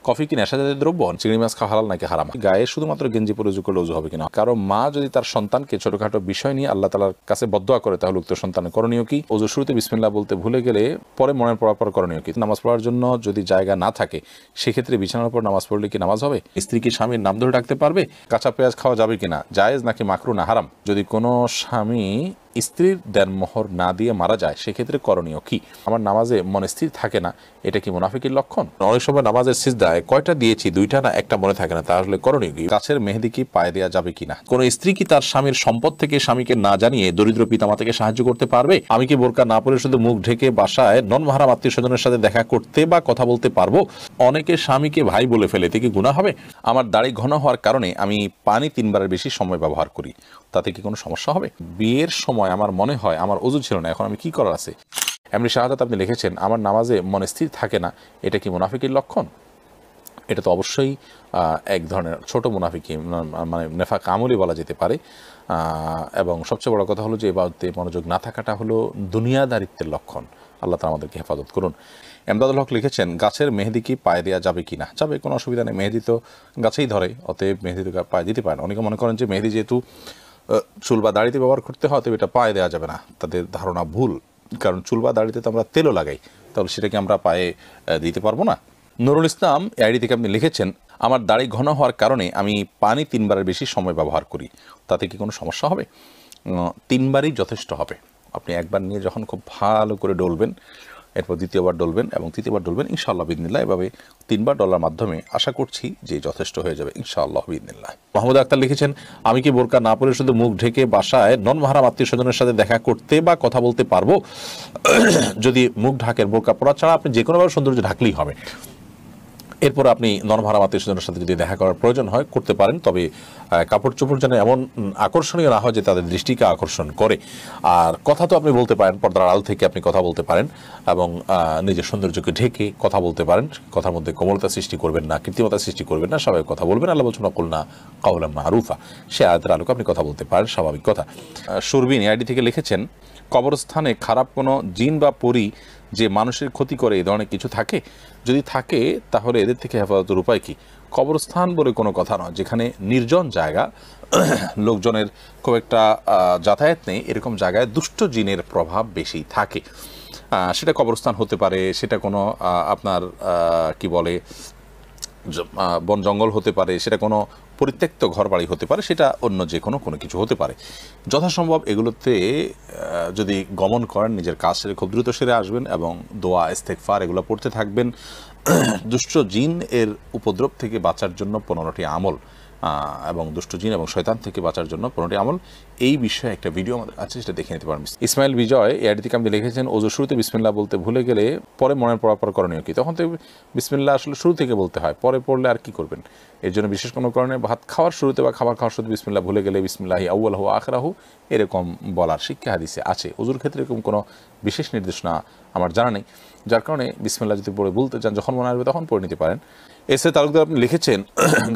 Coffee কি নেশাজাতীয় দ্রব্য? চিংড়ি মাছ খাওয়া হালাল নাকি হারাম? গায়ে শুধুমাত্র গেঞ্জি পরে উজু করলে উজু হবে কিনা? কারো মা যদি তার সন্তানকে ছোটখাটো বিষয় নিয়ে আল্লাহ তাআলার কাছে বদদোয়া করে তাহলে উক্ত সন্তানের করণীয় কি? ওযু শুরুতে বিসমিল্লাহ বলতে ভুলে গেলে পরে মনের পড়ার পর করণীয় কি? নামাজ পড়ার জন্য যদি জায়গা না থাকে সেক্ষেত্রে বিছানার উপর নামাজ পড়লে কি নামাজ হবে? স্ত্রী কি স্বামীর নাম ধরে ডাকতে পারবে? কাঁচা পেঁয়াজ খাওয়া যাবে কিনা? জায়েজ নাকি মাকরুহ না হারাম? যদি কোনো স্বামী স্ত্রীর দেনমোহর না দিয়ে মারা যায় সেক্ষেত্রে করণীয় কি? আমার নামাজে মনে স্থির থাকে না, এটা কি মুনাফিকের লক্ষণ? অনেক সময় নামাজের সিজদায় কয়টা দিয়েছি, দুইটা না একটা মনে থাকে না, তাহলে করণীয় কি? গাছের মেহেদি কি পায়ে দেওয়া যাবে কিনা? কোন স্ত্রী কি তার স্বামীর সম্পদ থেকে স্বামীকে না জানিয়ে দরিদ্র পিতামাতাকে সাহায্য করতে পারবে? আমি কি বোরকা না পরে শুধু মুখ ঢেকে বাসায় নন মাহরাম আত্মীয় স্বজনের সাথে দেখা করতে বা কথা বলতে পারবো? অনেকে স্বামীকে ভাই বলে ফেলে, এতে কি গুনাহ হবে? আমার দাড়ি ঘন হওয়ার কারণে আমি পানি 3 বারের বেশি সময় ব্যবহার করি, তাতে কি কোনো সমস্যা হবে? বিয়ের সময় আমার মনে হয় আমার ওযু ছিল না, এখন আমি কি করার আছে? এমনি শাহাদাত আপনি লিখেছেন আমার নামাজে মনে স্থির থাকে না, এটা কি মুনাফিকের লক্ষণ? এটা তো অবশ্যই এক ধরনের ছোট মুনাফিকি, মানে নেফাক আমলি বলা যেতে পারে। এবং সবচেয়ে বড় কথা হলো যে ইবাদতে মনোযোগ না থাকাটা হলো দুনিয়াদারিত্বের লক্ষণ। আল্লাহ তাআলা আমাদেরকে হেফাজত করুন। এমদাদুল হক লিখেছেন গাছের মেহেদি কি পায়ে দেওয়া যাবে কি না? যাবে, কোনো অসুবিধা নেই। মেহেদি তো গাছেই ধরে, অতএব মেহেদি তো পায়ে দিতে পারে না। অনেকে মনে করেন যে মেহেদি যেহেতু চুল বা দাড়িতে ব্যবহার করতে হয় তবে এটা পায়ে দেওয়া যাবে না, তাদের ধারণা ভুল। কারণ চুল বা দাড়িতে তো আমরা তেলও লাগাই, তাহলে সেটাকে আমরা পায়ে দিতে পারবো না? নুরুল ইসলাম আইডি থেকে আপনি লিখেছেন আমার দাড়ি ঘন হওয়ার কারণে আমি পানি 3 বারের বেশি সময় ব্যবহার করি, তাতে কি কোনো সমস্যা হবে? 3 বারই যথেষ্ট হবে। আপনি একবার নিয়ে যখন খুব ভালো করে ডলবেন, এরপর দ্বিতীয়বার ডলবেন এবং তৃতীয়বার ডলবেন, ইনশাআল্লাহ বিইذনিল্লাহ। এভাবে 3 বার ডলার মাধ্যমে আশা করছি যে যথেষ্ট হয়ে যাবে ইনশাআল্লাহ বিইذনিল্লাহ। মাহমুদ আক্তার লিখেছেন আমি কি বোরকা না পরে শুধু মুখ ঢেকে বাসায় নন মাহরাম আত্মীয় স্বজনের সাথে দেখা করতে বা কথা বলতে পারবো? যদি মুখ ঢাকের, বোরকা পরা ছাড়া আপনি যে কোনোভাবে সৌন্দর্য ঢাকলেই হবে। এরপর আপনি নন-মাহরাম আত্মীয়স্বজনের সাথে যদি দেখা করার প্রয়োজন হয় করতে পারেন, তবে কাপড় চোপড় যেন এমন আকর্ষণীয় না হয় যে তাদের দৃষ্টিকে আকর্ষণ করে। আর কথা তো আপনি বলতে পারেন, পর্দার আড়াল থেকে আপনি কথা বলতে পারেন এবং নিজের সৌন্দর্যকে ঢেকে কথা বলতে পারেন। কথার মধ্যে কোমলতা সৃষ্টি করবেন না, কৃত্রিমতা সৃষ্টি করবেন না, স্বাভাবিক কথা বলবেন। আল্লাহ বলছেন কুলনা কাওলাম মারুফা, সে আয়াতের আলোকে আপনি কথা বলতে পারেন, স্বাভাবিক কথা। সুরবিন আইডি থেকে লিখেছেন কবরস্থানে খারাপ কোনো জিন বা পরী যে মানুষের ক্ষতি করে এই ধরনের কিছু থাকে? যদি থাকে তাহলে এদের থেকে হেফাজতের উপায় কি? কবরস্থান বলে কোনো কথা নয়, যেখানে নির্জন জায়গা, লোকজনের খুব একটা যাতায়াত নেই, এরকম জায়গায় দুষ্ট জিনের প্রভাব বেশি থাকে। সেটা কবরস্থান হতে পারে, সেটা কোনো আপনার কি বলে বন জঙ্গল হতে পারে, সেটা কোনো পরিত্যক্ত ঘরবাড়ি হতে পারে, সেটা অন্য যে কোনো কিছু হতে পারে। যথাসম্ভব এগুলোতে যদি গমন করেন নিজের কাজ সেরে খুব দ্রুত সেরে আসবেন এবং দোয়া ইস্তেগফার এগুলো পড়তে থাকবেন। দুষ্ট জিন এর উপদ্রব থেকে বাঁচার জন্য 15টি আমল, এবং দুষ্ট জিন এবং শয়তান থেকে বাঁচার জন্য 15টি আমল, এই বিষয়ে একটা ভিডিও আমাদের আছে, সেটা দেখে নিতে পারেন। ইসমাইল বিজয় এআইডি থেকে আপনি লিখেছেন ওযু শুরুতে বিসমিল্লাহ বলতে ভুলে গেলে পরে মনের পড়ার পর করণীয় কি? তখন তো বিসমিল্লাহ আসলে শুরু থেকে বলতে হয়, পরে পড়লে আর কি করবেন? এর জন্য বিশেষ কোনো কারণে ভাত খাওয়ার শুরুতে বা খাবার খাওয়ার শুরুতে বিসমিল্লাহ ভুলে গেলে বিসমিল্লাহি আউয়ালহু আখিরাহু এরকম বলার শিক্ষা হাদিসে আছে। ওযুর ক্ষেত্রে এরকম কোনো বিশেষ নির্দেশনা আমার জানা নেই, যার কারণে বিসমিল্লাহ যদি পড়ে বলতে চান যখন মনে আসবে তখন পড়ে নিতে পারেন। এসে তালুকদার আপনি লিখেছেন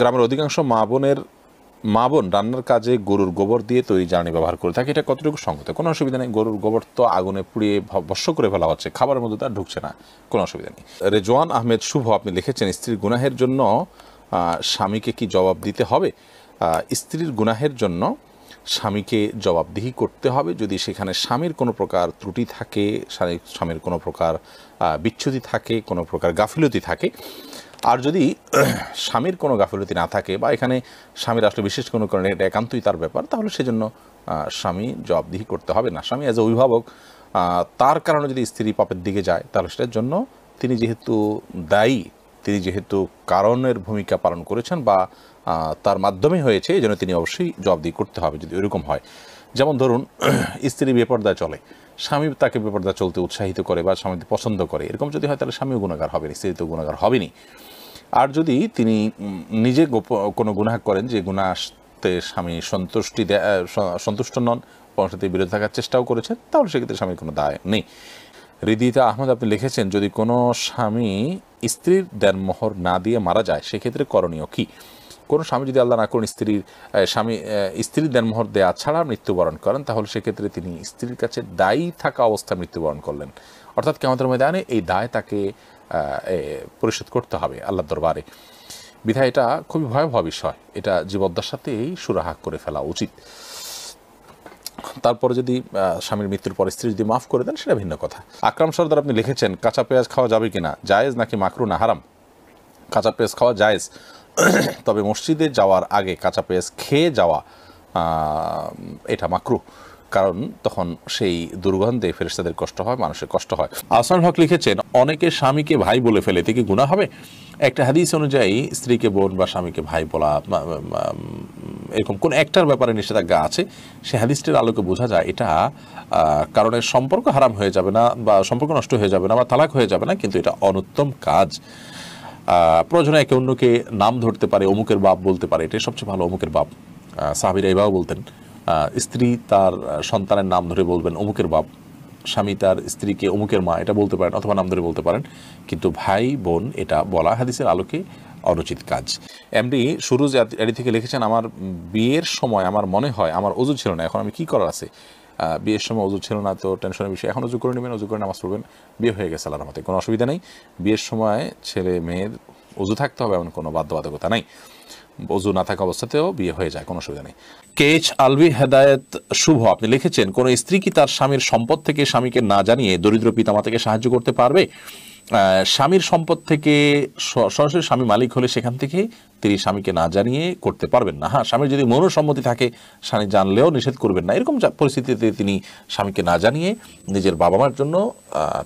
গ্রামের অধিকাংশ মা বোন রান্নার কাজে গরুর গোবর দিয়ে তৈরি জ্বালানি ব্যবহার করে থাকে, এটা কতটুকু সঙ্গত? কোনো অসুবিধা নেই, গরুর গোবর তো আগুনে পুড়িয়ে ভস্ম করে ফেলা হচ্ছে, খাবারের মধ্যে তার ঢুকছে না, কোনো অসুবিধা নেই। রেজওয়ান আহমেদ শুভ আপনি লিখেছেন স্ত্রীর গুনাহের জন্য স্বামীকে কি জবাব দিতে হবে? স্ত্রীর গুনাহের জন্য স্বামীকে জবাবদিহি করতে হবে যদি সেখানে স্বামীর কোনো প্রকার ত্রুটি থাকে, স্বামীর কোনো প্রকার বিচ্যুতি থাকে, কোনো প্রকার গাফিলতি থাকে। আর যদি স্বামীর কোনো গাফিলতি না থাকে বা এখানে স্বামীর আসলে বিশেষ কোনো কারণে এটা একান্তই তার ব্যাপার, তাহলে সেজন্য স্বামী জবাবদিহি করতে হবে না। স্বামী অ্যাজ এ অভিভাবক, তার কারণে যদি স্ত্রী পাপের দিকে যায় তাহলে সেটার জন্য তিনি যেহেতু দায়ী, তিনি যেহেতু কারণের ভূমিকা পালন করেছেন বা তার মাধ্যমে হয়েছে, এই জন্য তিনি অবশ্যই জবাবদিহি করতে হবে যদি ওইরকম হয়। যেমন ধরুন স্ত্রী বেপর্দায় চলে, স্বামী তাকে বেপর্দা চলতে উৎসাহিত করে বা স্বামী পছন্দ করে, এরকম যদি হয় তাহলে স্বামীও গুনাহগার হবেন, স্ত্রী তো গুনাহগার হবেনি। আর যদি তিনি নিজে কোনো গুনাহ করেন যে গুনাহতে স্বামী সন্তুষ্ট নন, সাথে বিরোধ থাকার চেষ্টাও করেছেন, তাহলে সেক্ষেত্রে স্বামীর কোনো দায় নেই। হৃদিতা আহমদ আপনি লিখেছেন যদি কোনো স্বামী স্ত্রীর দেনমোহর না দিয়ে মারা যায় সেক্ষেত্রে করণীয় কি? কোনো স্বামী যদি আল্লাহ না করুন স্ত্রীর দেনমোহর দেয়া ছাড়া মৃত্যুবরণ করেন, তাহলে সেক্ষেত্রে তিনি স্ত্রীর কাছে দায়ী থাকা অবস্থায় মৃত্যুবরণ করলেন, অর্থাৎ কিয়ামতের ময়দানে এই দায় তাকে পরিশোধ করতে হবে আল্লাহর দরবারে। বিধায় এটা খুবই ভয়াবহ বিষয়, এটা জীবদ্দার সাথেই সুরাহা করে ফেলা উচিত। তারপরে যদি স্বামীর মৃত্যুর পর স্ত্রী যদি মাফ করে দেন সেটা ভিন্ন কথা। আকরাম সর্দার আপনি লিখেছেন কাঁচা পেঁয়াজ খাওয়া যাবে কিনা, জায়েজ নাকি মাকরু না হারাম? কাঁচা পেঁয়াজ খাওয়া জায়েজ, তবে মসজিদে যাওয়ার আগে কাঁচা পেঁয়াজ খেয়ে যাওয়া এটা মাকরু, কারণ তখন সেই দুর্গন্ধে ফেরেশতাদের কষ্ট হয়, মানুষের কষ্ট হয়। আহসান হক লিখেছেন অনেকে স্বামীকে ভাই বলে ফেলে, এতে কি গুনাহ হবে? একটা হাদিস অনুযায়ী স্ত্রীকে বোন বা স্বামীকে ভাই বলা এরকম কোন একটার ব্যাপারে নিষেধাজ্ঞা আছে, সে হাদিসটির আলোকে বোঝা যায় এটা কারণে সম্পর্ক হারাম হয়ে যাবে না বা সম্পর্ক নষ্ট হয়ে যাবে না বা তালাক হয়ে যাবে না, কিন্তু এটা অনুত্তম কাজ। প্রয়োজনে একে অন্যকে নাম ধরতে পারে, অমুকের বাপ বলতে পারে, এটাই সবচেয়ে ভালো, অমুকের বাপ। সাহাবীরা এভাবে বলতেন, স্ত্রী তার সন্তানের নাম ধরে বলবেন অমুকের বাপ, স্বামী তার স্ত্রীকে অমুকের মা এটা বলতে পারেন অথবা নাম ধরে বলতে পারেন, কিন্তু ভাই বোন এটা বলা হাদিসের আলোকে অনুচিত কাজ। এমডি সুরুজ এডি থেকে লিখেছেন আমার বিয়ের সময় আমার মনে হয় আমার ওযু ছিল না, এখন আমি কি করার আছে? বিয়ের সময় ওযু ছিল না তো টেনশনের বিষয়, এখন ওযু করে নেবেন, ওযু করে নামাজ পড়বেন, বিয়ে হয়ে গেছে আল্লাহর রহমতে, কোনো অসুবিধা নেই। বিয়ের সময় ছেলে মেয়ের ওযু থাকতে হবে এমন কোনো বাধ্যবাধকতা নাই, ওযু না থাকা অবস্থাতেও বিয়ে হয়ে যায়, কোনো অসুবিধা নেই। কেচ আলভি হেদায়েত শুভ আপনি লিখেছেন কোন স্ত্রী কি তার স্বামীর সম্পদ থেকে স্বামীকে না জানিয়ে দরিদ্র পিতামাতাকে সাহায্য করতে পারবে? স্বামীর সম্পদ থেকে সরাসরি স্বামী মালিক হলে সেখান থেকে তিনি স্বামীকে না জানিয়ে করতে পারবেন না। হ্যাঁ, স্বামীর যদি মনোসম্মতি থাকে স্বামী জানলেও নিষেধ করবেন না, এরকম পরিস্থিতিতে তিনি স্বামীকে না জানিয়ে নিজের বাবা মার জন্য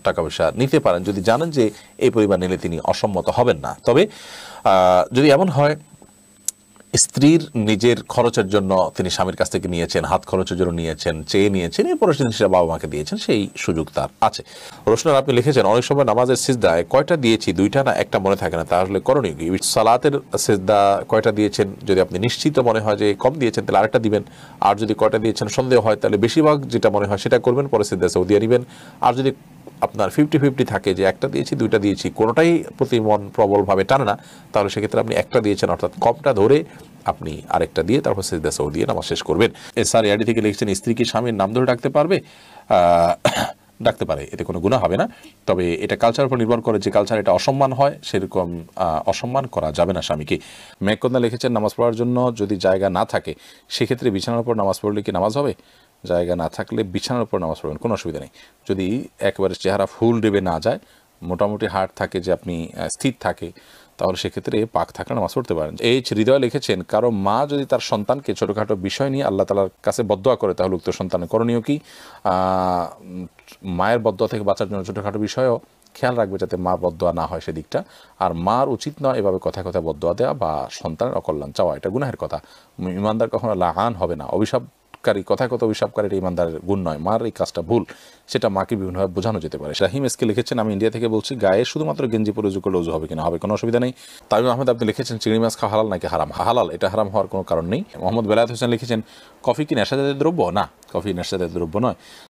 টাকা পয়সা নিতে পারেন, যদি জানেন যে এই পরিমাণ নিলে তিনি অসম্মত হবেন না। তবে যদি এমন হয় স্ত্রীর নিজের খরচের জন্য তিনি স্বামীর কাছ থেকে নিয়েছেন, হাত খরচের জন্য নিয়েছেন, চেয়ে নিয়েছেন, এরপরে তিনি সেটা বাবা মাকে দিয়েছেন, সেই সুযোগ তার আছে। রোশনার আপনি লিখেছেন অনেক সময় নামাজের সিজদায় কয়টা দিয়েছি দুইটা না একটা মনে থাকে না, তাহলে করণীয় কি? সালাতের সিজদা কয়টা দিয়েছেন যদি আপনি নিশ্চিত মনে হয় যে কম দিয়েছেন তাহলে আরেকটা দিবেন, আর যদি কয়টা দিয়েছেন সন্দেহ হয় তাহলে বেশিরভাগ যেটা মনে হয় সেটা করবেন, পরে সিজদা সাউ দিয়ে নেবেন। আর যদি আপনার 50-50 থাকে যে একটা দিয়েছি দুইটা দিয়েছি, কোনোটাই প্রতি মন প্রবলভাবে টানে না, তাহলে সেক্ষেত্রে আপনি একটা দিয়েছেন অর্থাৎ কমটা ধরে আপনি আরেকটা দিয়ে তারপর সিজদা সাউ দিয়ে নামাজ শেষ করবেন। এসআর এডি থেকে লিখছেন স্ত্রী কি স্বামীর নাম ধরে ডাকতে পারবে? ডাকতে পারে, এতে কোনো গুনাহ হবে না, তবে এটা কালচারের উপর নির্ভর করে, যে কালচার এটা অসম্মান হয় সেরকম অসম্মান করা যাবে না স্বামীকে। মেঘকন্যা লিখেছেন নামাজ পড়ার জন্য যদি জায়গা না থাকে সেক্ষেত্রে বিছানার উপর নামাজ পড়লে কি নামাজ হবে? জায়গা না থাকলে বিছানার উপর নামাজ পড়বেন, কোনো অসুবিধা নেই। যদি একেবারে চেহারা ফুল ডেবে না যায়, মোটামুটি হার্ট থাকে যে আপনি স্থির থাকে, তাহলে সেক্ষেত্রে পাক থাকলে নামাজ পড়তে পারেন। এইচ হৃদয় লিখেছেন কারো মা যদি তার সন্তানকে ছোটোখাটো বিষয় নিয়ে আল্লাহ তাআলার কাছে বদদোয়া করে তাহলে উক্ত সন্তানের করণীয় কি? মায়ের বদদোয়া থেকে বাঁচার জন্য ছোটোখাটো বিষয়ও খেয়াল রাখবে যাতে মার বদদোয়া না হয় সেদিকটা। আর মার উচিত নয় এভাবে কথায় কথায় বদদোয়া দেওয়া বা সন্তানের অকল্যাণ চাওয়া, এটা গুনাহের কথা। ইমানদার কখনো লাআন হবে না, অভিশাপকারী কথায় কথা অভিশাপকারী এটা ইমানদারের গুণ নয়। মার এই কাজটা ভুল, সেটা মাকে বিভিন্নভাবে বোঝানো যেতে পারে। শাহিম এসকে লিখেছেন আমি ইন্ডিয়া থেকে বলছি, গায়ে শুধুমাত্র গেঞ্জি পরে উজু করলে উজু হবে কিনা? হবে, কোনো অসুবিধা নেই। তামিম আহমেদ আপনি লিখেছেন চিংড়ি মাছ খাওয়া হালাল নাকি হারাম? হালাল, এটা হারাম হওয়ার কোনো কারণ নেই। মোহাম্মদ বেলায়েত হোসেন লিখেছেন কফি কি নেশাজাতীয় দ্রব্য? না, কফি নেশাজাতীয় দ্রব্য নয়।